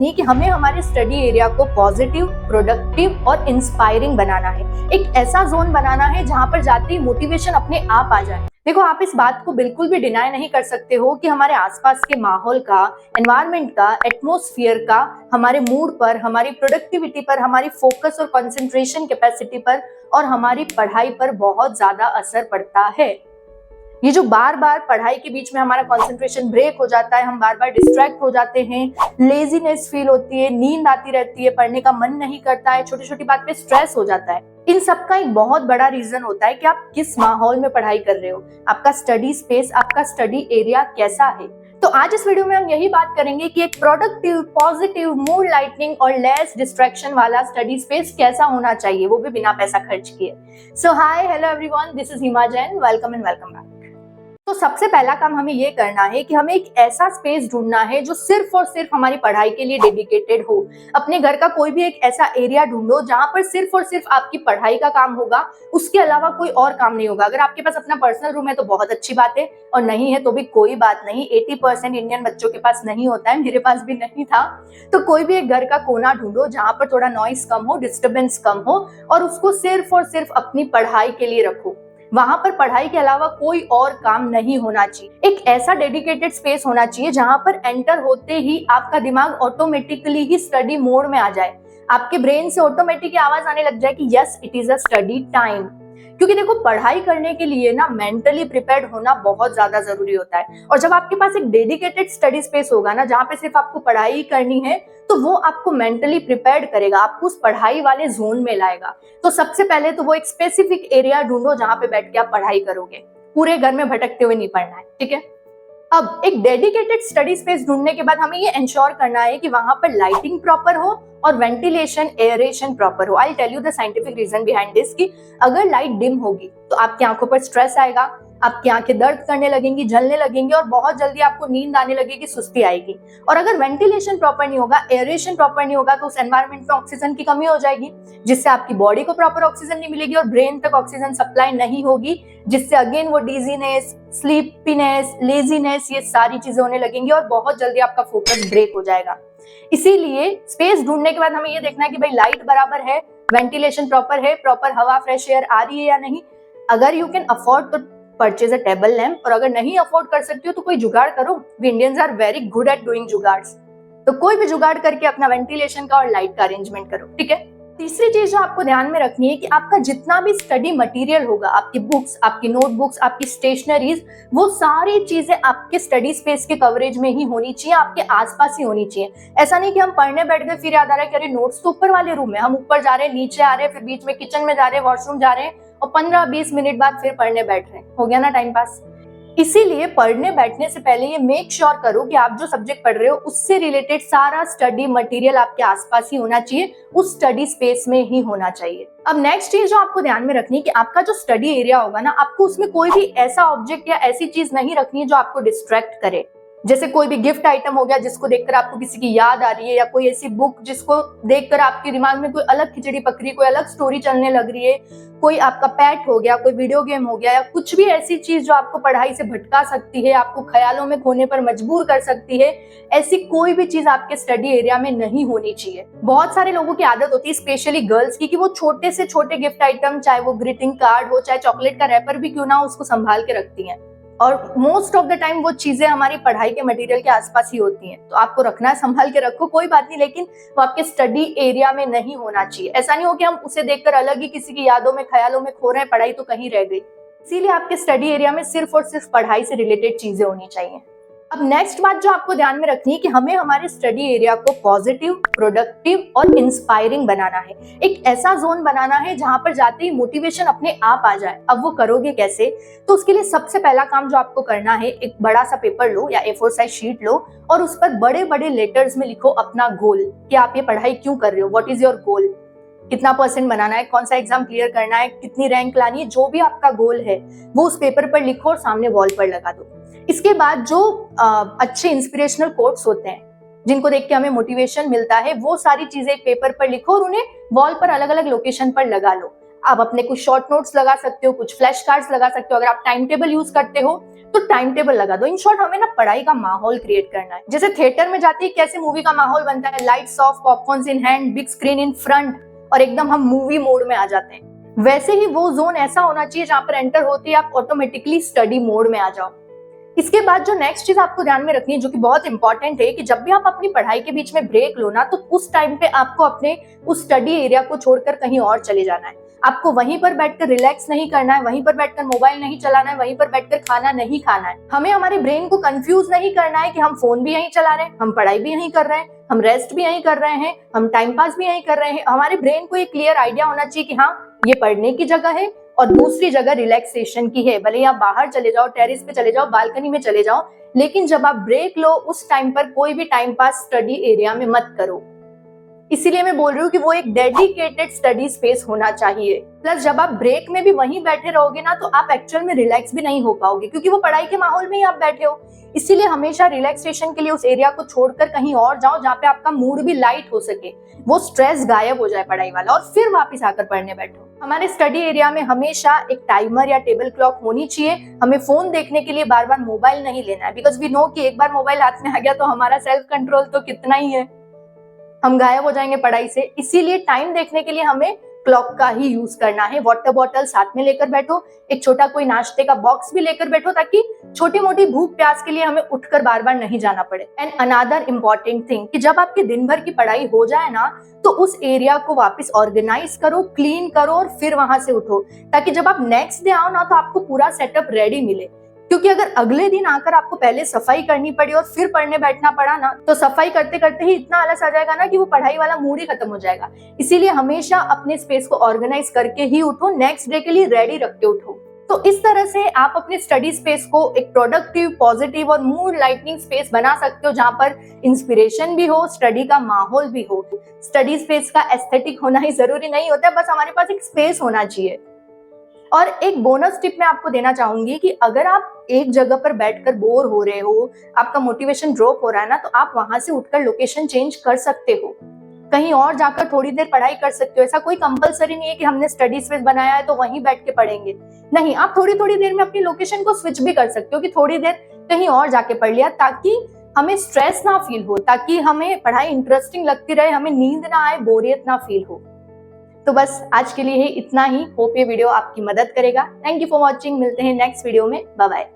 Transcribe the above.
नहीं कि हमें हमारे स्टडी एरिया को पॉजिटिव, प्रोडक्टिव और इंस्पायरिंग बनाना है। एक ऐसा जोन बनाना है जहां पर जाते ही मोटिवेशन अपने आप आ जाए। देखो, आप इस बात को बिल्कुल भी डिनाई नहीं कर सकते हो कि हमारे आसपास के माहौल का, एनवायरनमेंट का, एटमॉस्फेयर का हमारे मूड पर, हमारी प्रोडक्टिविटी पर, हमारी फोकस और कंसंट्रेशन कैपेसिटी पर और हमारी पढ़ाई पर बहुत ज्यादा असर पड़ता है। ये जो बार बार पढ़ाई के बीच में हमारा कंसंट्रेशन ब्रेक हो जाता है, हम बार बार डिस्ट्रैक्ट हो जाते हैं, लेजीनेस फील होती है, नींद आती रहती है, पढ़ने का मन नहीं करता है, छोटी छोटी बात पे स्ट्रेस हो जाता है। इन सब का एक बहुत बड़ा रीजन होता है कि आप किस माहौल में पढ़ाई कर रहे हो, आपका स्टडी स्पेस, आपका स्टडी एरिया कैसा है। तो आज इस वीडियो में हम यही बात करेंगे कि एक प्रोडक्टिव, पॉजिटिव, मूड लाइटनिंग और लेस डिस्ट्रैक्शन वाला स्टडी स्पेस कैसा होना चाहिए, वो भी बिना पैसा खर्च किए। So hi, hello everyone, this is Hima Jain, welcome and welcome back. तो सबसे पहला काम हमें ये करना है कि हमें एक ऐसा स्पेस ढूंढना है जो सिर्फ और सिर्फ हमारी पढ़ाई के लिए डेडिकेटेड हो। अपने घर का कोई भी एक ऐसा एरिया ढूंढो जहां पर सिर्फ और सिर्फ आपकी पढ़ाई का काम होगा, उसके अलावा कोई और काम नहीं होगा। अगर आपके पास अपना पर्सनल रूम है तो बहुत अच्छी बात है, और नहीं है तो भी कोई बात नहीं। 80% इंडियन बच्चों के पास नहीं होता है, मेरे पास भी नहीं था। तो कोई भी एक घर का कोना ढूंढो जहां पर थोड़ा नॉइस कम हो, डिस्टर्बेंस कम हो, और उसको सिर्फ और सिर्फ अपनी पढ़ाई के लिए रखो। वहां पर पढ़ाई के अलावा कोई और काम नहीं होना चाहिए। एक ऐसा डेडिकेटेड स्पेस होना चाहिए जहां पर एंटर होते ही आपका दिमाग ऑटोमेटिकली ही स्टडी मोड में आ जाए। आपके ब्रेन से ऑटोमेटिक आवाज आने लग जाए कि yes, it is a study time. क्योंकि देखो, पढ़ाई करने के लिए ना मेंटली प्रिपेयर्ड होना बहुत ज्यादा जरूरी होता है। और जब आपके पास एक डेडिकेटेड स्टडी स्पेस होगा ना, जहां पे सिर्फ आपको पढ़ाई ही करनी है, तो वो आपको मेंटली प्रिपेयर्ड करेगा, आपको उस पढ़ाई वाले जोन में लाएगा। तो सबसे पहले तो वो एक स्पेसिफिक एरिया ढूंढो जहां पे बैठ के आप पढ़ाई करोगे। पूरे घर में भटकते हुए नहीं पढ़ना है, ठीक है। अब एक डेडिकेटेड स्टडी स्पेस ढूंढने के बाद हमें ये इंश्योर करना है कि वहां पर लाइटिंग प्रॉपर हो और वेंटिलेशन, एयरेशन प्रॉपर हो। I tell you the scientific reason behind this कि अगर लाइट डिम होगी तो आपकी आंखों पर स्ट्रेस आएगा, आपकी आंखें दर्द करने लगेंगी, जलने लगेंगी, और बहुत जल्दी आपको नींद आने लगेगी, सुस्ती आएगी। और अगर वेंटिलेशन प्रॉपर नहीं होगा, एयरेशन प्रॉपर नहीं होगा, तो उस एनवायरनमेंट में ऑक्सीजन की कमी हो जाएगी, जिससे आपकी बॉडी को प्रॉपर ऑक्सीजन नहीं मिलेगी और ब्रेन तक ऑक्सीजन सप्लाई नहीं होगी, जिससे अगेन वो डिजीनेस, स्लीपीनेस, लेजीनेस, ये सारी चीजें होने लगेंगी और बहुत जल्दी आपका फोकस ब्रेक हो जाएगा। इसीलिए स्पेस ढूंढने के बाद हमें ये देखना है कि भाई लाइट बराबर है, वेंटिलेशन प्रॉपर है, प्रॉपर हवा, फ्रेश एयर आ रही है या नहीं। अगर यू कैन अफोर्ड तो परचेज अ टेबल लैम्प, और अगर नहीं अफोर्ड कर सकती हो तो कोई जुगाड़ करो। We Indians are very good at doing jugaads. तो कोई भी जुगाड़ करके अपना वेंटिलेशन का और लाइट का अरेंजमेंट करो, ठीक है। तीसरी चीज जो आपको ध्यान में रखनी है कि आपका जितना भी स्टडी मटेरियल होगा, आपकी बुक्स, आपकी नोटबुक्स, आपकी स्टेशनरीज, वो सारी चीजें आपके स्टडी स्पेस के कवरेज में ही होनी चाहिए, आपके आसपास ही होनी चाहिए। ऐसा नहीं कि हम पढ़ने बैठ गए, फिर याद आ रहा है कि अरे नोट्स तो ऊपर वाले रूम में, हम ऊपर जा रहे हैं, नीचे आ रहे हैं, फिर बीच में किचन में जा रहे हैं, वॉशरूम जा रहे हैं, और 15-20 मिनट बाद फिर पढ़ने बैठ रहे हैं। हो गया ना टाइम पास। इसीलिए पढ़ने बैठने से पहले ये मेक श्योर करो कि आप जो सब्जेक्ट पढ़ रहे हो उससे रिलेटेड सारा स्टडी मटेरियल आपके आसपास ही होना चाहिए, उस स्टडी स्पेस में ही होना चाहिए। अब नेक्स्ट चीज जो आपको ध्यान में रखनी है कि आपका जो स्टडी एरिया होगा ना, आपको उसमें कोई भी ऐसा ऑब्जेक्ट या ऐसी चीज नहीं रखनी है जो आपको डिस्ट्रैक्ट करे। जैसे कोई भी गिफ्ट आइटम हो गया जिसको देखकर आपको किसी की याद आ रही है, या कोई ऐसी बुक जिसको देखकर आपके दिमाग में कोई अलग खिचड़ी पक रही है, कोई अलग स्टोरी चलने लग रही है, कोई आपका पेट हो गया, कोई वीडियो गेम हो गया, या कुछ भी ऐसी चीज जो आपको पढ़ाई से भटका सकती है, आपको ख्यालों में खोने पर मजबूर कर सकती है, ऐसी कोई भी चीज आपके स्टडी एरिया में नहीं होनी चाहिए। बहुत सारे लोगों की आदत होती है, स्पेशली गर्ल्स की, कि वो छोटे से छोटे गिफ्ट आइटम, चाहे वो ग्रीटिंग कार्ड हो, चाहे चॉकलेट का रैपर भी क्यों ना हो, उसको संभाल के रखती हैं। और मोस्ट ऑफ द टाइम वो चीजें हमारी पढ़ाई के मटेरियल के आसपास ही होती हैं। तो आपको रखना है, संभाल के रखो, कोई बात नहीं, लेकिन वो आपके स्टडी एरिया में नहीं होना चाहिए। ऐसा नहीं हो कि हम उसे देखकर अलग ही किसी की यादों में, ख्यालों में खो रहे हैं, पढ़ाई तो कहीं रह गई। इसीलिए आपके स्टडी एरिया में सिर्फ और सिर्फ पढ़ाई से रिलेटेड चीजें होनी चाहिए। अब नेक्स्ट बात जो आपको ध्यान में रखनी है कि हमें हमारे स्टडी एरिया को पॉजिटिव, प्रोडक्टिव और इंस्पायरिंग बनाना है। एक ऐसा जोन बनाना है जहां पर जाते ही मोटिवेशन अपने आप आ जाए। अब वो करोगे कैसे? तो उसके लिए सबसे पहला काम जो आपको करना है, एक बड़ा सा पेपर लो या A4 साइज शीट लो, और उस पर बड़े बड़े लेटर्स में लिखो अपना गोल, कि आप ये पढ़ाई क्यों कर रहे हो, व्हाट इज योर गोल, कितना % बनाना है, कौन सा एग्जाम क्लियर करना है, कितनी रैंक लानी है, जो भी आपका गोल है वो उस पेपर पर लिखो और सामने वॉल पर लगा दो। इसके बाद जो अच्छे इंस्पिरेशनल कोट्स होते हैं, जिनको देख के हमें मोटिवेशन मिलता है, वो सारी चीजें एक पेपर पर लिखो और उन्हें वॉल पर अलग अलग लोकेशन पर लगा लो। आप अपने कुछ शॉर्ट नोट्स लगा सकते हो, कुछ फ्लैश कार्ड्स लगा सकते हो। अगर आप टाइम टेबल यूज करते हो तो टाइम टेबल लगा दो। इन शॉर्ट हमें ना पढ़ाई का माहौल क्रिएट करना है। जैसे थिएटर में जाते ही कैसे मूवी का माहौल बनता है, lights off, popcorns in hand, big screen in front और एकदम हम मूवी मोड में आ जाते हैं। वैसे ही वो जोन ऐसा होना चाहिए जहां पर एंटर होते ही आप ऑटोमेटिकली स्टडी मोड में आ जाओ। इसके बाद जो नेक्स्ट चीज आपको ध्यान में रखनी है, जो कि बहुत इंपॉर्टेंट है, कि जब भी आप अपनी पढ़ाई के बीच में ब्रेक लो ना, तो उस टाइम पे आपको अपने उस स्टडी एरिया को छोड़कर कहीं और चले जाना है। आपको वहीं पर बैठकर रिलैक्स नहीं करना है, वहीं पर बैठकर मोबाइल नहीं चलाना है, वहीं पर बैठकर खाना नहीं खाना है। हमें हमारे ब्रेन को कंफ्यूज नहीं करना है कि हम फोन भी यहीं चला रहे हैं, हम पढ़ाई भी यहीं कर रहे हैं, हम रेस्ट भी यहीं कर रहे हैं, हम टाइम पास भी यहीं कर रहे हैं। हमारे ब्रेन को एक क्लियर आइडिया होना चाहिए कि हाँ, ये पढ़ने की जगह है और दूसरी जगह रिलैक्सेशन की है। भले ही आप बाहर चले जाओ, टेरेस पे चले जाओ, बालकनी में चले जाओ, लेकिन जब आप ब्रेक लो उस टाइम पर कोई भी टाइम पास स्टडी एरिया में मत करो। इसीलिए मैं बोल रही हूँ कि वो एक डेडिकेटेड स्टडी स्पेस होना चाहिए। प्लस जब आप ब्रेक में भी वहीं बैठे रहोगे ना, तो आप एक्चुअल में रिलैक्स भी नहीं हो पाओगे, क्योंकि वो पढ़ाई के माहौल में ही आप बैठे हो। इसीलिए हमेशा रिलैक्सेशन के लिए उस एरिया को छोड़कर कहीं और जाओ जहाँ पे आपका मूड भी लाइट हो सके, वो स्ट्रेस गायब हो जाए पढ़ाई वाला, और फिर वापस आकर पढ़ने बैठो। हमारे स्टडी एरिया में हमेशा एक टाइमर या टेबल क्लॉक होनी चाहिए। हमें फोन देखने के लिए बार बार मोबाइल नहीं लेना है, बिकॉज वी नो कि एक बार मोबाइल हाथ में आ गया तो हमारा सेल्फ कंट्रोल तो कितना ही है, हम गायब हो जाएंगे पढ़ाई से। इसीलिए टाइम देखने के लिए हमें क्लॉक का ही यूज करना है। वाटर बॉटल साथ में लेकर बैठो, एक छोटा कोई नाश्ते का बॉक्स भी लेकर बैठो, ताकि छोटी मोटी भूख प्यास के लिए हमें उठकर बार बार नहीं जाना पड़े। एंड अनदर इम्पॉर्टेंट थिंग, कि जब आपके दिन भर की पढ़ाई हो जाए ना, तो उस एरिया को वापस ऑर्गेनाइज करो, क्लीन करो और फिर वहां से उठो, ताकि जब आप नेक्स्ट डे आओ ना, तो आपको पूरा सेटअप रेडी मिले। क्योंकि अगर अगले दिन आकर आपको पहले सफाई करनी पड़ी और फिर पढ़ने बैठना पड़ा ना, तो सफाई करते करते ही इतना आलस आ जाएगा ना कि वो पढ़ाई वाला मूड ही खत्म हो जाएगा। इसीलिए हमेशा अपने स्पेस को ऑर्गेनाइज करके ही उठो, नेक्स्ट डे के लिए रेडी रख के उठो। तो इस तरह से आप अपने स्टडी स्पेस को एक प्रोडक्टिव, पॉजिटिव और मूड लाइटनिंग स्पेस बना सकते हो, जहां पर इंस्पिरेशन भी हो, स्टडी का माहौल भी हो। स्टडी स्पेस का एस्थेटिक होना ही जरूरी नहीं होता, बस हमारे पास एक स्पेस होना चाहिए। और एक बोनस टिप मैं आपको देना चाहूंगी कि अगर आप एक जगह पर बैठकर बोर हो रहे हो, आपका मोटिवेशन ड्रॉप हो रहा है ना, तो आप वहां से उठकर लोकेशन चेंज कर सकते हो, कहीं और जाकर थोड़ी देर पढ़ाई कर सकते हो। ऐसा कोई कंपलसरी नहीं है कि हमने स्टडी स्पेस बनाया है तो वहीं बैठ के पढ़ेंगे। नहीं, आप थोड़ी थोड़ी देर में अपनी लोकेशन को स्विच भी कर सकते हो, कि थोड़ी देर कहीं और जाके पढ़ लिया, ताकि हमें स्ट्रेस ना फील हो, ताकि हमें पढ़ाई इंटरेस्टिंग लगती रहे, हमें नींद ना आए, बोरियत ना फील हो। तो बस आज के लिए इतना ही। होप ये वीडियो आपकी मदद करेगा। Thank you for watching. मिलते हैं नेक्स्ट वीडियो में। Bye bye.